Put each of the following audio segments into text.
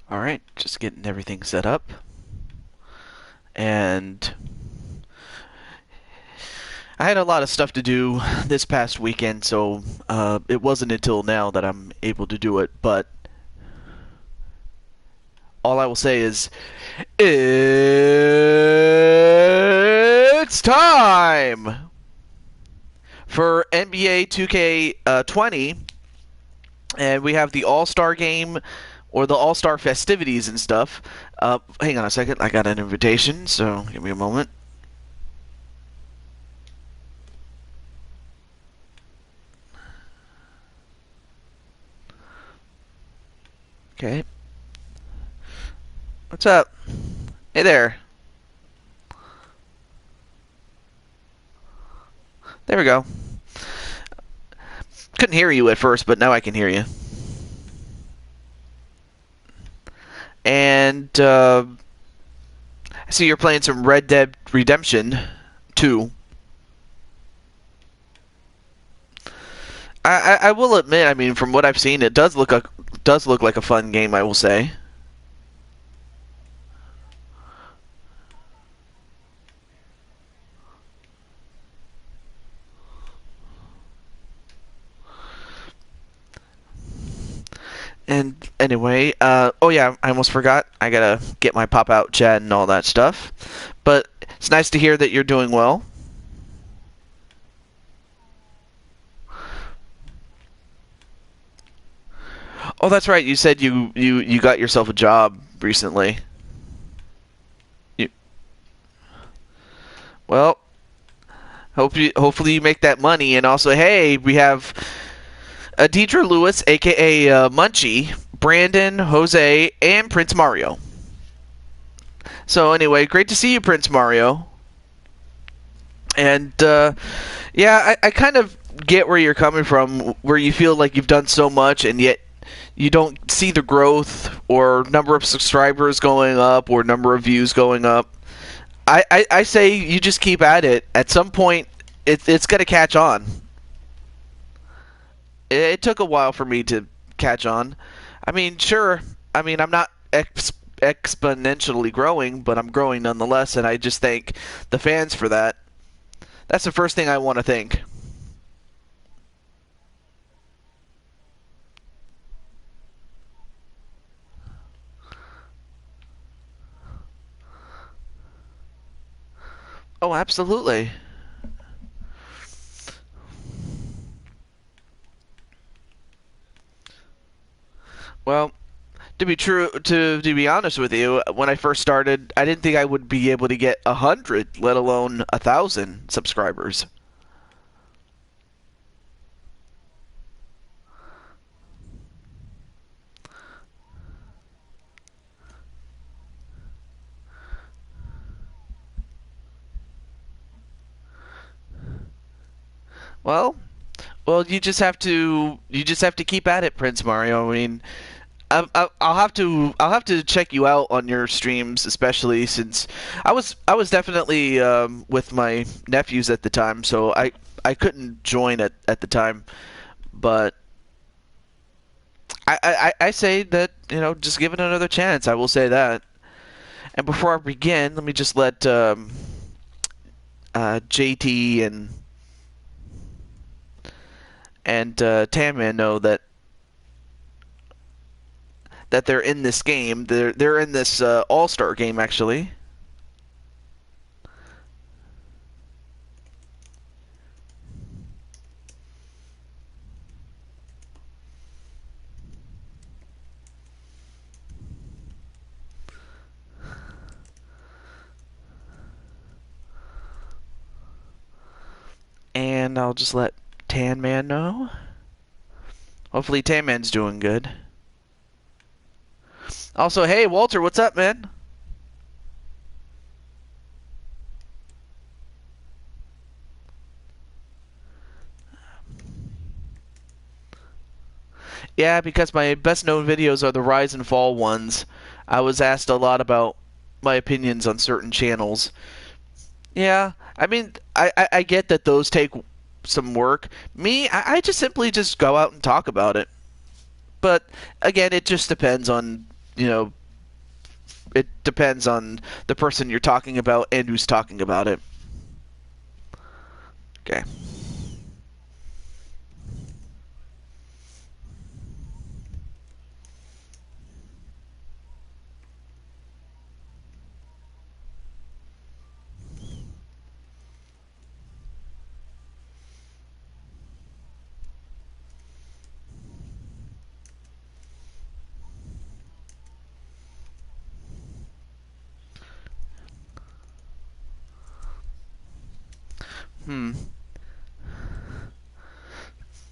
Alright, just getting everything set up. And I had a lot of stuff to do this past weekend, so it wasn't until now that I'm able to do it. But all I will say is, it's time for NBA 2K20, and we have the All-Star game or the All-Star festivities and stuff. Hang on a second, I got an invitation, so give me a moment. Okay. What's up? Hey there. There we go. Couldn't hear you at first, but now I can hear you. And I see you're playing some Red Dead Redemption 2. I will admit, I mean, from what I've seen, it does look like a fun game. I will say. And anyway, oh yeah, I almost forgot. I gotta get my pop out chat and all that stuff. But it's nice to hear that you're doing well. Oh, that's right. You said you got yourself a job recently. You, well, hopefully you make that money. And also, hey, we have Deidre Lewis, aka Munchie, Brandon, Jose, and Prince Mario. So anyway, great to see you, Prince Mario. And yeah, I kind of get where you're coming from, where you feel like you've done so much and yet you don't see the growth or number of subscribers going up or number of views going up. I say you just keep at it. At some point, it's going to catch on. It took a while for me to catch on. I mean, sure. I mean, I'm not exponentially growing, but I'm growing nonetheless, and I just thank the fans for that. That's the first thing I want to thank. Oh, absolutely. Well, to be honest with you, when I first started, I didn't think I would be able to get 100, let alone 1,000 subscribers. Well, you just have to keep at it, Prince Mario. I mean, I'll have to check you out on your streams, especially since I was definitely with my nephews at the time, so I couldn't join at the time, but I say that just give it another chance. I will say that. And before I begin, let me just let JT and Tanman know that they're in this game. They're in this All Star game actually. And I'll just let Tan Man know. Hopefully Tan Man's doing good. Also, hey Walter, what's up, man? Yeah, because my best known videos are the rise and fall ones. I was asked a lot about my opinions on certain channels. Yeah, I mean, I get that those take some work. Me, I just simply just go out and talk about it. But again, it just depends on it depends on the person you're talking about and who's talking about it. Okay.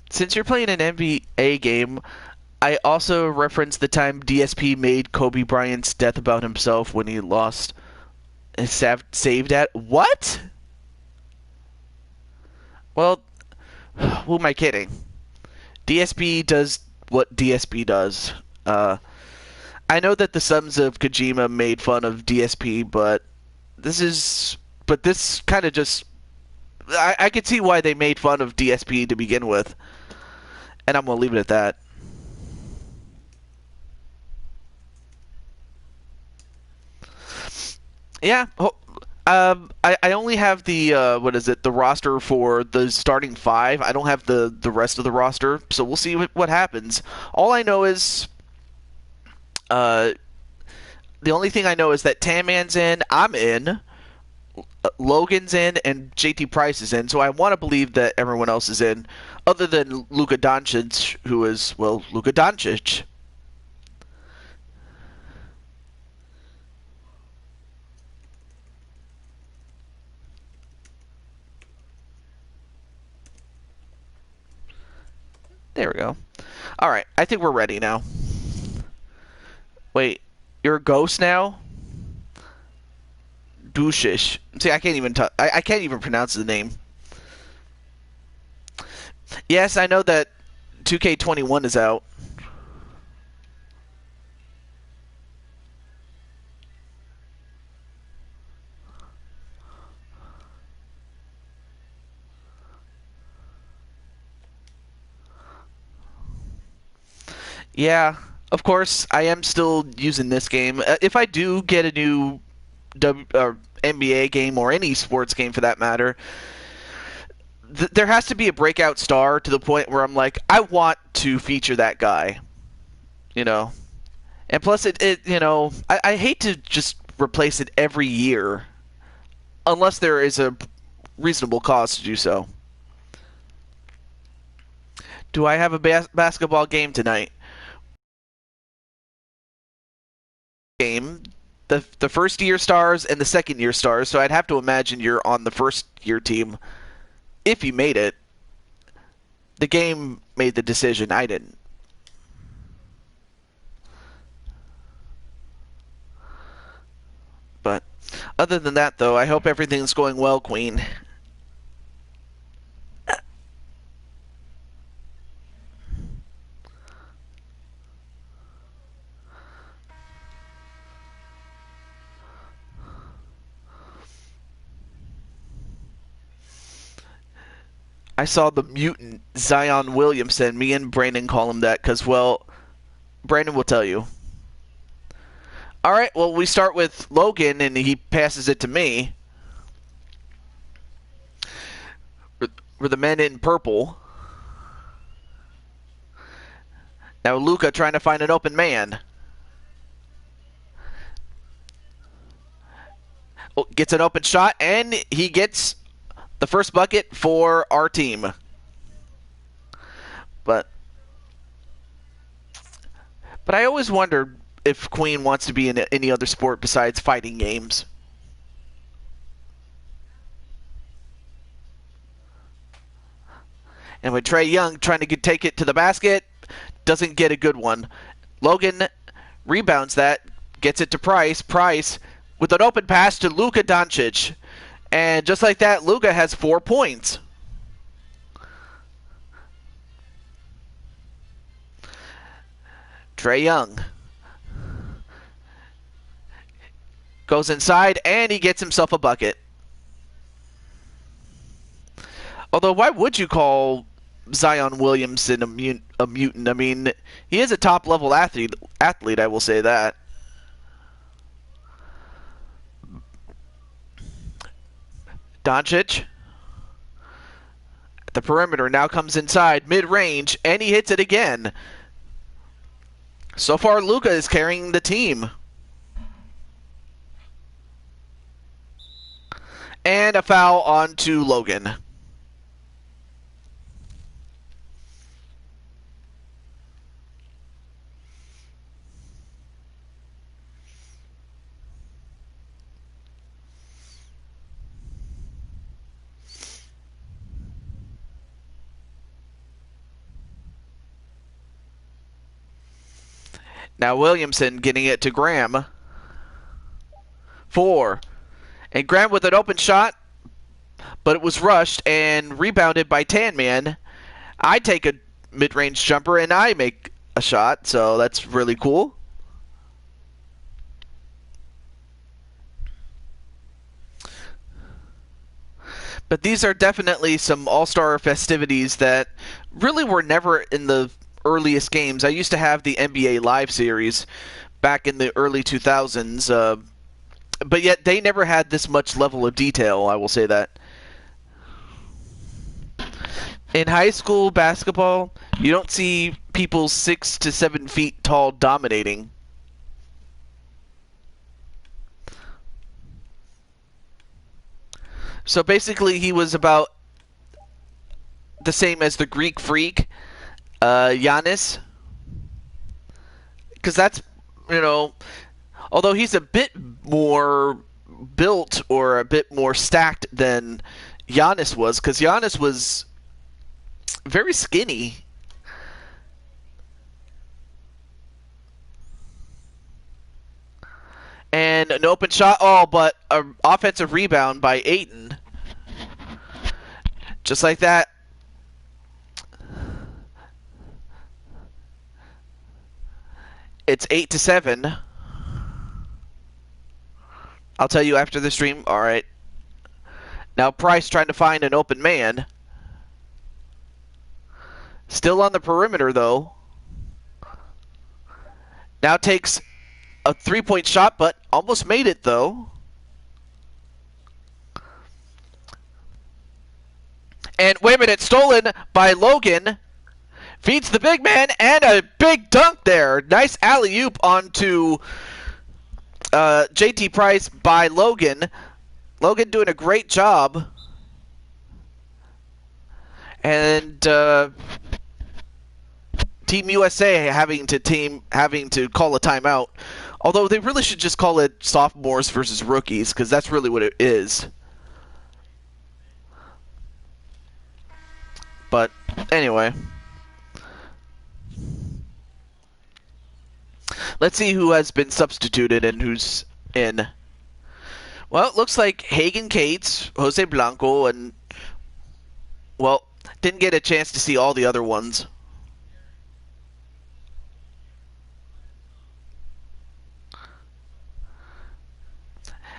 Since you're playing an NBA game, I also referenced the time DSP made Kobe Bryant's death about himself when he lost and saved at what? Well, who am I kidding? DSP does what DSP does. I know that the Sons of Kojima made fun of DSP, but this kind of just I could see why they made fun of DSP to begin with, and I'm gonna leave it at that. Yeah. I only have the the roster for the starting 5. I don't have the rest of the roster, so we'll see what happens. All I know is the only thing I know is that Tanman's in, I'm in, Logan's in, and JT Price is in. So I want to believe that everyone else is in, other than Luka Doncic, who is Luka Doncic. There we go. All right, I think we're ready now. Wait, you're a ghost now? Dushish. See, I can't even I can't even pronounce the name. Yes, I know that 2K21 is out. Yeah, of course, I am still using this game. If I do get a new NBA game or any sports game for that matter, there has to be a breakout star to the point where I'm like, I want to feature that guy. You know? And plus, I hate to just replace it every year unless there is a reasonable cause to do so. Do I have a basketball game tonight? Game, the first year stars and the second year stars, so I'd have to imagine you're on the first year team if you made it. The game made the decision, I didn't. But other than that, though, I hope everything's going well, Queen. I saw the mutant Zion Williamson. Me and Brandon call him that because, Brandon will tell you. All right, well, we start with Logan, and he passes it to me. We're the men in purple. Now Luka trying to find an open man. Gets an open shot, and he gets the first bucket for our team. But I always wondered if Queen wants to be in any other sport besides fighting games. And with Trae Young trying to take it to the basket, doesn't get a good one. Logan rebounds that, gets it to Price. Price with an open pass to Luka Doncic. And just like that, Luka has 4 points. Trae Young goes inside, and he gets himself a bucket. Although, why would you call Zion Williamson a mutant? I mean, he is a top-level athlete, I will say that. Doncic. The perimeter now comes inside, mid-range, and he hits it again. So far, Luka is carrying the team. And a foul onto Logan. Now Williamson getting it to Graham. 4. And Graham with an open shot, but it was rushed and rebounded by Tanman. I take a mid-range jumper and I make a shot, so that's really cool. But these are definitely some all-star festivities that really were never in the earliest games. I used to have the NBA Live series back in the early 2000s, but yet they never had this much level of detail, I will say that. In high school basketball, you don't see people 6 to 7 feet tall dominating. So basically, he was about the same as the Greek Freak, Giannis. Because that's, although he's a bit more built or a bit more stacked than Giannis was, because Giannis was very skinny. And an open shot, but an offensive rebound by Ayton. Just like that. It's 8-7. I'll tell you after the stream. All right. Now Price trying to find an open man. Still on the perimeter, though. Now takes a three-point shot, but almost made it, though. And wait a minute, stolen by Logan. Feeds the big man, and a big dunk there. Nice alley-oop onto JT Price by Logan. Logan doing a great job. And Team USA having to call a timeout. Although they really should just call it sophomores versus rookies, because that's really what it is. But anyway. Let's see who has been substituted and who's in. Well, it looks like Hagen Cates, Jose Blanco, and, well, didn't get a chance to see all the other ones.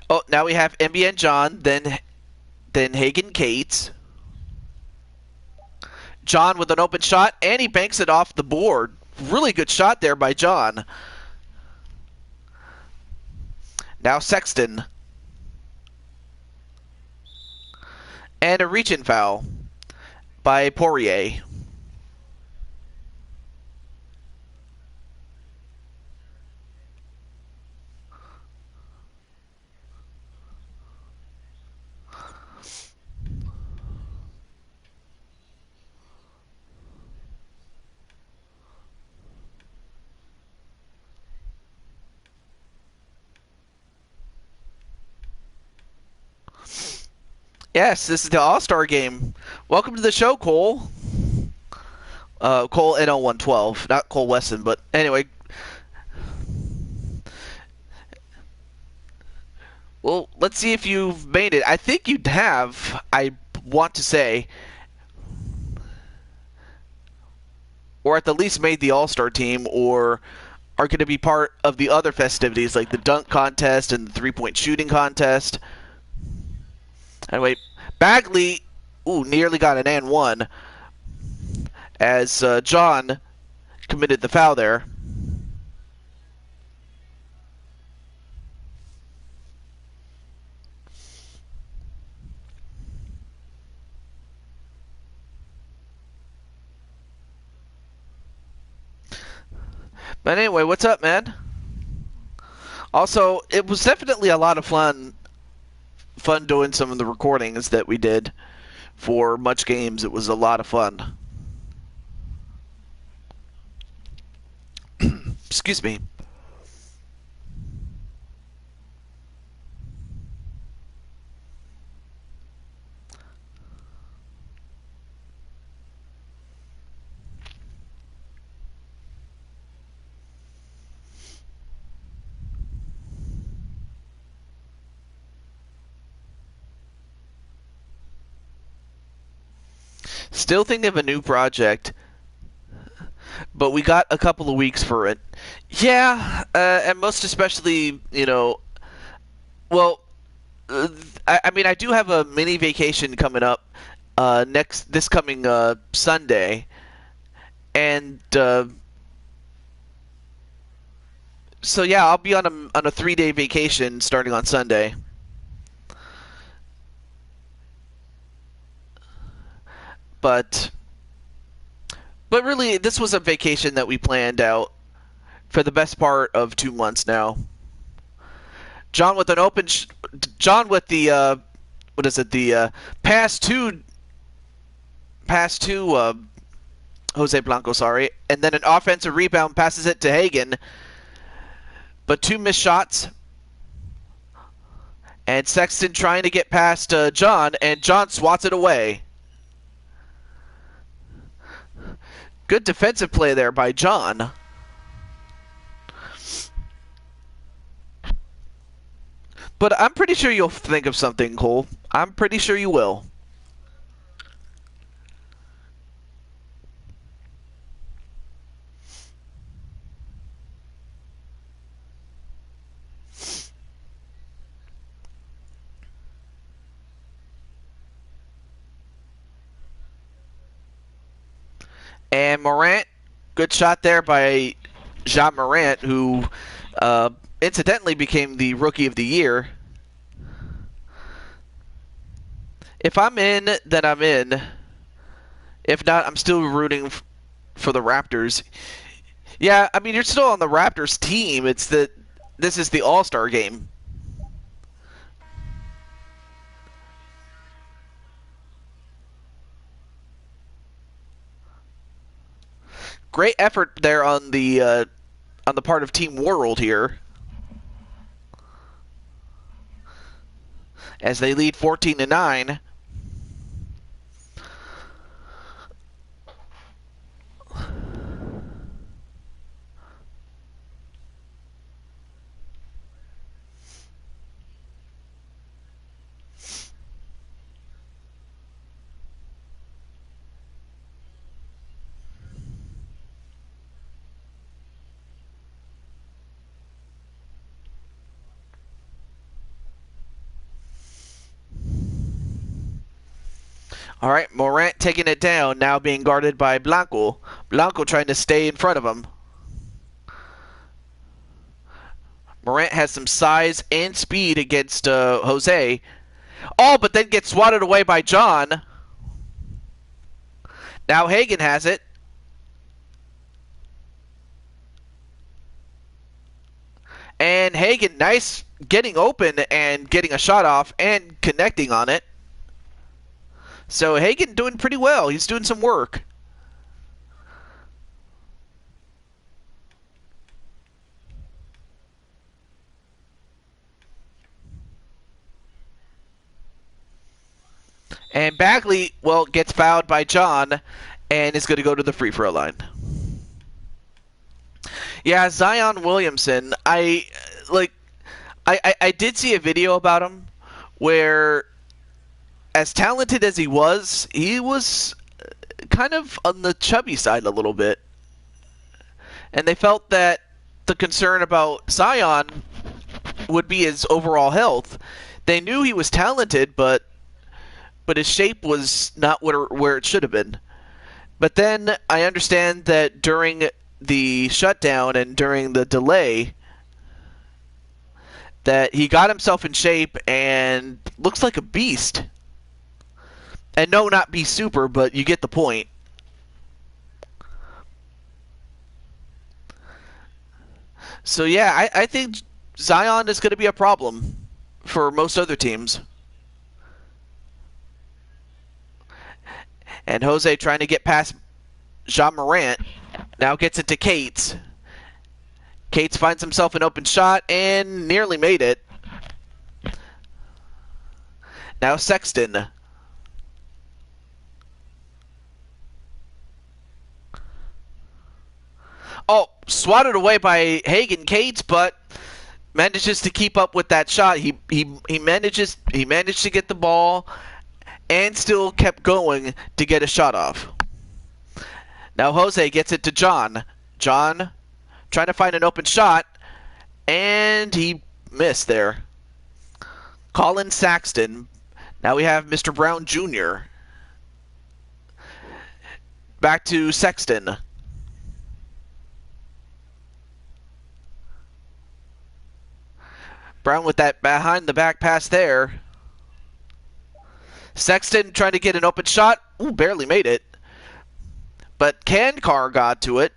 Oh, now we have MBN John, then Hagen Cates. John with an open shot, and he banks it off the board. Really good shot there by John. Now Sexton. And a reach-in foul by Poirier. Yes, this is the All-Star game. Welcome to the show, Cole. Cole NL112, not Cole Wesson, but anyway. Well, let's see if you've made it. I think you have, I want to say. Or at the least made the All-Star team, or are going to be part of the other festivities, like the dunk contest and the three-point shooting contest. Anyway, Bagley, nearly got an and one as John committed the foul there. But anyway, what's up, man? Also, it was definitely a lot of fun doing some of the recordings that we did for Much Games. It was a lot of fun. Excuse me. Still thinking of a new project, but we got a couple of weeks for it. Yeah, and most especially, well, I mean, I do have a mini vacation coming up this coming Sunday, and so yeah, I'll be on a 3-day vacation starting on Sunday. But really, this was a vacation that we planned out for the best part of 2 months now. John with John with the what is it? The pass to Jose Blanco, sorry, and then an offensive rebound passes it to Hagen, but 2 missed shots. And Sexton trying to get past John, and John swats it away. Good defensive play there by John. But I'm pretty sure you'll think of something, Cole. I'm pretty sure you will. And Morant, good shot there by Jean Morant, who incidentally became the Rookie of the Year. If I'm in, then I'm in. If not, I'm still rooting for the Raptors. Yeah, I mean, you're still on the Raptors team. This is the All-Star game. Great effort there on the part of Team World here, as they lead 14-9. All right, Morant taking it down, now being guarded by Blanco. Blanco trying to stay in front of him. Morant has some size and speed against Jose. Oh, but then gets swatted away by John. Now Hagen has it. And Hagen, nice getting open and getting a shot off and connecting on it. So Hagen doing pretty well. He's doing some work. And Bagley, well, gets fouled by John and is going to go to the free throw line. Yeah, Zion Williamson, I did see a video about him where, as talented as he was kind of on the chubby side a little bit. And they felt that the concern about Zion would be his overall health. They knew he was talented, but his shape was not where it should have been. But then I understand that during the shutdown and during the delay, that he got himself in shape and looks like a beast. And no, not be super, but you get the point. So yeah, I think Zion is going to be a problem for most other teams. And Jose trying to get past Jean Morant. Now gets it to Cates. Cates finds himself an open shot and nearly made it. Now Sexton. Oh, swatted away by Hagen Cates, but manages to keep up with that shot. He managed to get the ball and still kept going to get a shot off. Now Jose gets it to John. John trying to find an open shot, and he missed there. Colin Saxton. Now we have Mr. Brown Jr. Back to Sexton. Brown with that behind the back pass there. Sexton trying to get an open shot. Ooh, barely made it. But Kankar got to it.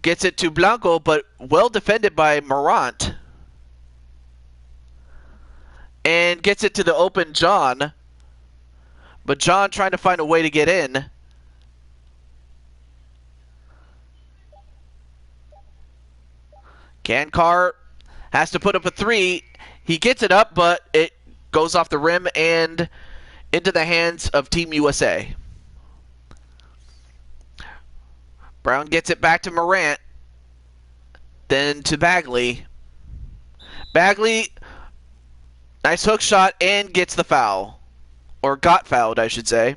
Gets it to Blanco, but well defended by Morant. And gets it to the open John. But John trying to find a way to get in. Kankar has to put up a three. He gets it up, but it goes off the rim and into the hands of Team USA. Brown gets it back to Morant. Then to Bagley. Bagley, nice hook shot and gets the foul. Or got fouled, I should say.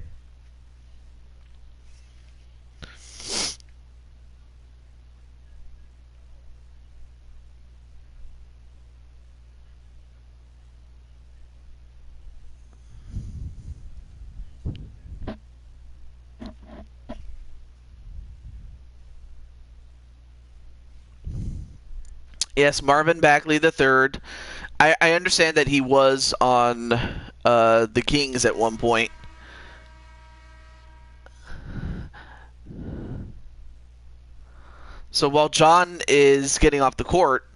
Yes, Marvin Bagley III. I understand that he was on the Kings at one point. So while John is getting off the court,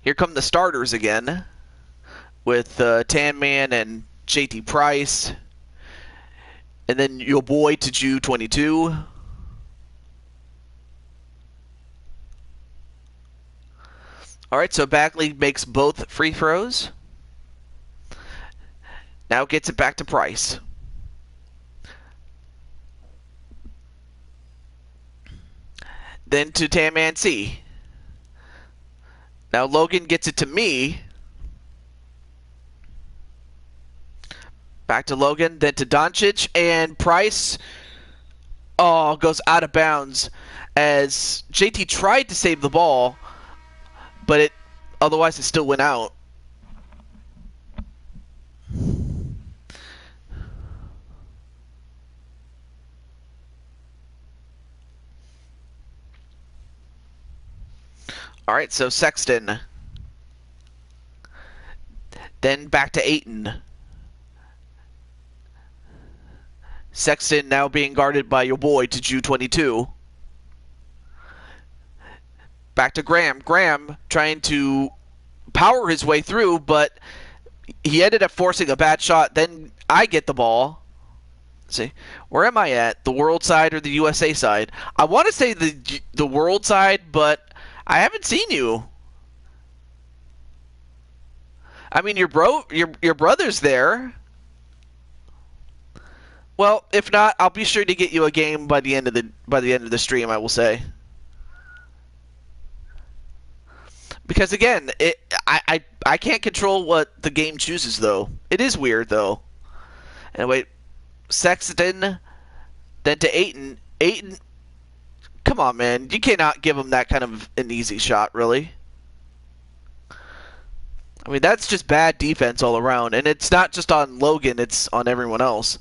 here come the starters again with Tan Man and JT Price. And then your boy Taju 22. Alright, so Bagley makes both free throws. Now gets it back to Price. Then to Tan C. Now Logan gets it to me. Back to Logan, then to Doncic, and Price goes out of bounds as JT tried to save the ball, but otherwise it still went out. All right, so Sexton. Then back to Ayton. Sexton now being guarded by your boy Taju 22. Back to Graham. Graham trying to power his way through, but he ended up forcing a bad shot. Then I get the ball. Let's see, where am I at? The world side or the USA side? I want to say the world side, but I haven't seen you. I mean, your brother's there. Well, if not, I'll be sure to get you a game by the end of the stream, I will say. Because again, I can't control what the game chooses though. It is weird though. Anyway, Sexton, then to Ayton. Ayton, come on, man, you cannot give him that kind of an easy shot, really. I mean, that's just bad defense all around, and it's not just on Logan; it's on everyone else.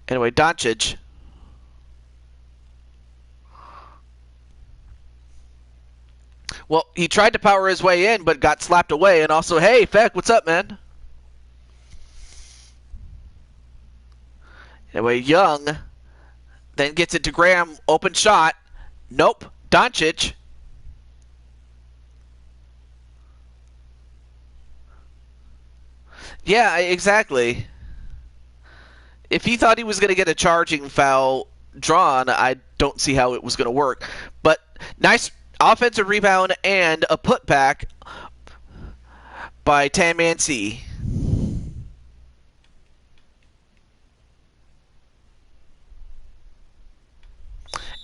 Anyway, Doncic. Well, he tried to power his way in, but got slapped away. And also, hey, Feck, what's up, man? Anyway, Young Then gets it to Graham. Open shot. Nope. Doncic. Yeah, exactly. If he thought he was going to get a charging foul drawn, I don't see how it was going to work. But nice offensive rebound and a putback by Tamansi.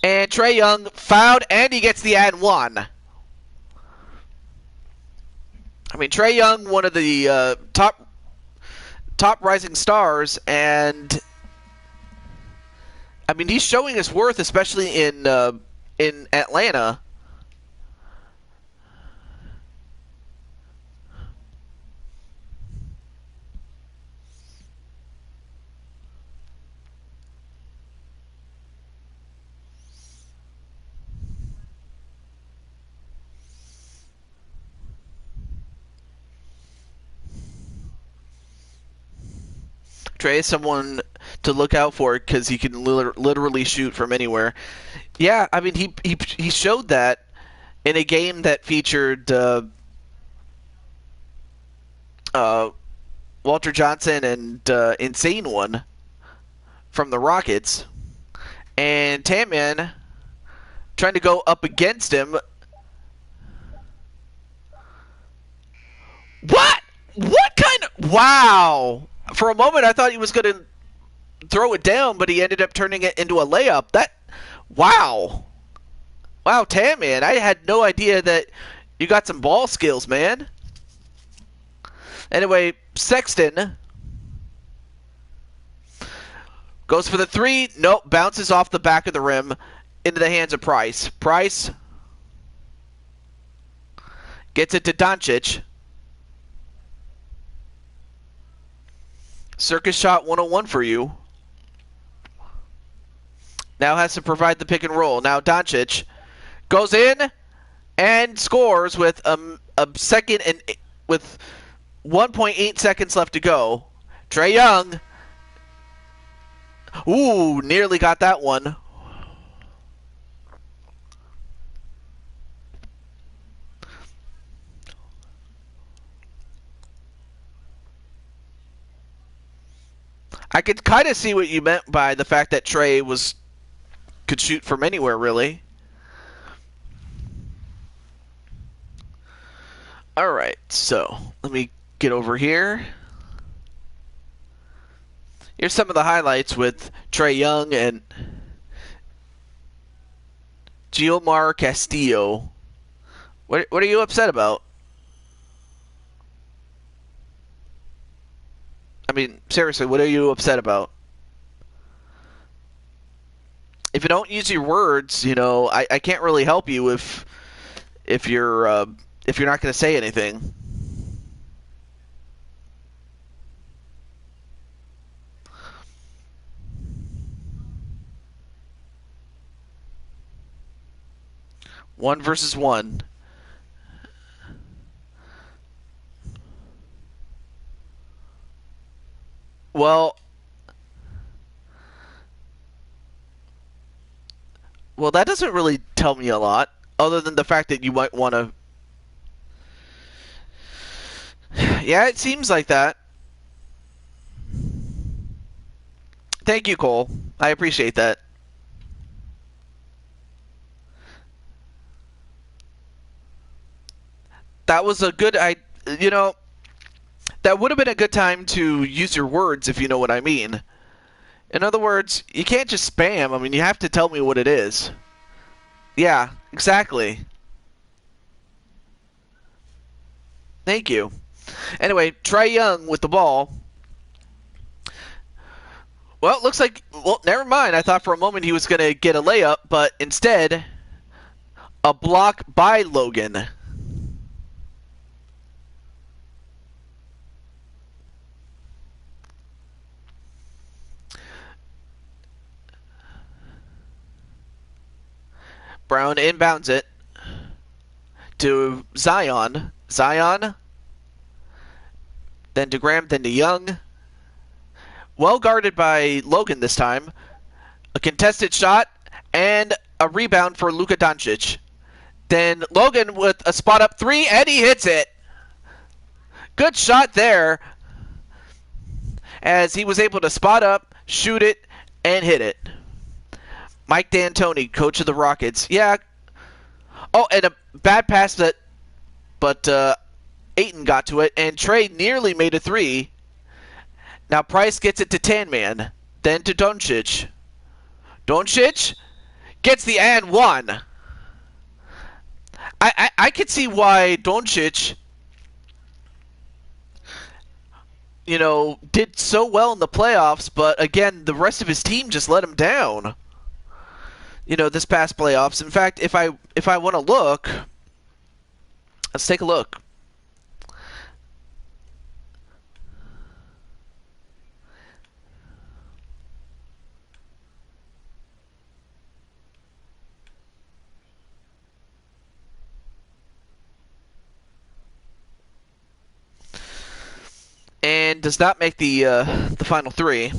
And Trae Young fouled, and he gets the and one. I mean, Trae Young, one of the top rising stars, and I mean, he's showing his worth, especially in Atlanta. Trae is someone to look out for because he can literally shoot from anywhere. Yeah, I mean, he showed that in a game that featured Walter Johnson and Insane One from the Rockets, and Tamman trying to go up against him. What? What kind of... Wow! For a moment, I thought he was going to throw it down, but he ended up turning it into a layup. That... Wow. Wow, Tamman, I had no idea that you got some ball skills, man. Anyway, Sexton goes for the three. Nope, bounces off the back of the rim into the hands of Price. Price gets it to Doncic. Circus shot 101 for you. Now has to provide the pick and roll. Now Doncic goes in and scores with a second and with 1.8 seconds left to go. Trae Young. Ooh, nearly got that one. I could kind of see what you meant by the fact that Trae could shoot from anywhere, really. All right, so let me get over here. Here's some of the highlights with Trae Young and Giomar Castillo. What are you upset about? I mean, seriously, what are you upset about? If you don't use your words, you know, I can't really help you if you're not going to say anything. One versus one. Well, that doesn't really tell me a lot, other than the fact that you might want to... Yeah, it seems like that. Thank you, Cole. I appreciate that. That was a good... that would have been a good time to use your words, if you know what I mean. In other words, you can't just spam. I mean, you have to tell me what it is. Yeah, exactly. Thank you. Anyway, Trae Young with the ball. Well, it looks like... Well, never mind. I thought for a moment he was going to get a layup, but instead, a block by Logan. Brown inbounds it to Zion. Zion. Then to Graham, then to Young. Well guarded by Logan this time. A contested shot and a rebound for Luka Doncic. Then Logan with a spot up three, and he hits it. Good shot there, as he was able to spot up, shoot it, and hit it. Mike D'Antoni, coach of the Rockets. Yeah. Oh, and a bad pass but Ayton got to it, and Trey nearly made a three. Now Price gets it to Tan Man, then to Doncic. Doncic gets the and one. I could see why Doncic, did so well in the playoffs, but again, the rest of his team just let him down. This past playoffs. In fact, if I want to look, let's take a look. And does not make the final three.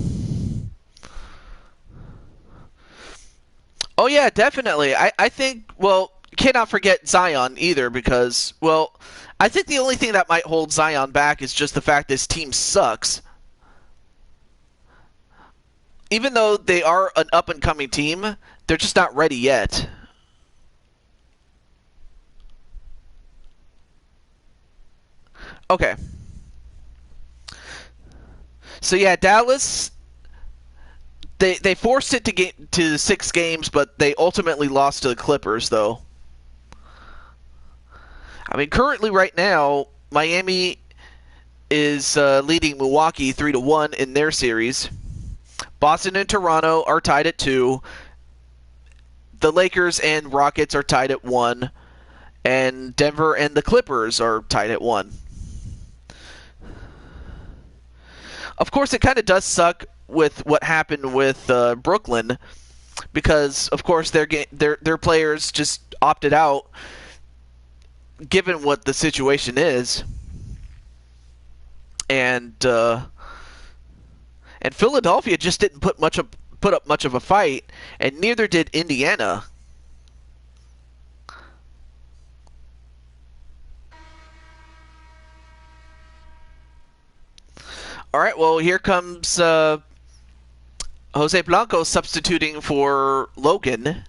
Oh yeah, definitely. I think, well, cannot forget Zion either, because, well, I think the only thing that might hold Zion back is just the fact this team sucks. Even though they are an up-and-coming team, they're just not ready yet. Okay. So yeah, Dallas, they forced it to get to 6 games, but they ultimately lost to the Clippers, though. I mean, currently right now, Miami is leading Milwaukee 3-1 in their series. Boston and Toronto are tied at 2. The Lakers and Rockets are tied at 1. And Denver and the Clippers are tied at 1. Of course, it kind of does suck with what happened with Brooklyn, because of course their players just opted out, given what the situation is, and Philadelphia just didn't put up much of a fight, and neither did Indiana. All right, well, here comes Jose Blanco substituting for Logan.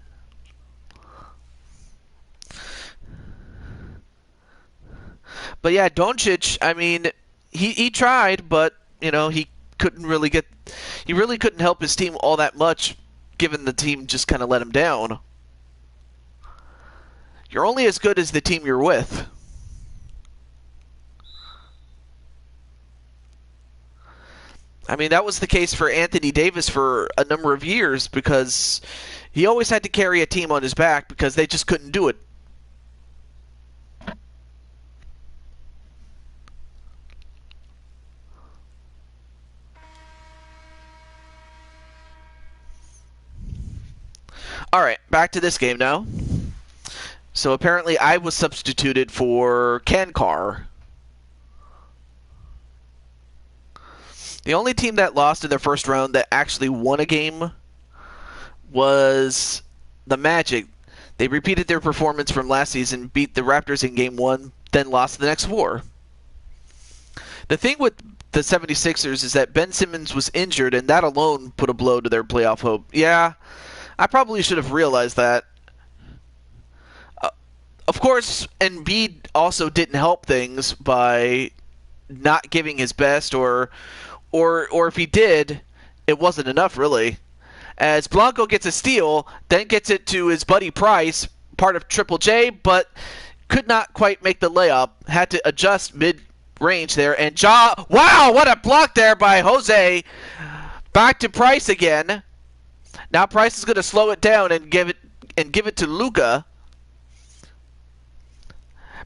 But yeah, Doncic, I mean, he tried, but he really couldn't help his team all that much, given the team just kind of let him down. You're only as good as the team you're with. I mean, that was the case for Anthony Davis for a number of years, because he always had to carry a team on his back because they just couldn't do it. All right, back to this game now. So apparently I was substituted for Kankar. The only team that lost in their first round that actually won a game was the Magic. They repeated their performance from last season, beat the Raptors in Game 1, then lost the next 4. The thing with the 76ers is that Ben Simmons was injured, and that alone put a blow to their playoff hope. Yeah, I probably should have realized that. Of course, Embiid also didn't help things by not giving his best, or if he did, it wasn't enough, really. As Blanco gets a steal, then gets it to his buddy Price, part of Triple J, but could not quite make the layup. Had to adjust mid-range there. And wow, what a block there by Jose. Back to Price again. Now Price is going to slow it down and give it to Luka.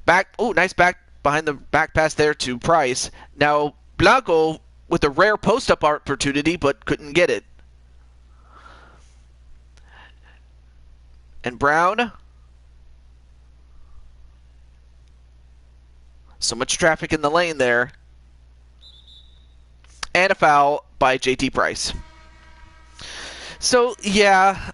Nice behind the back pass there to Price. Now Blanco with a rare post-up opportunity, but couldn't get it. And Brown. So much traffic in the lane there. And a foul by JT Price. So yeah,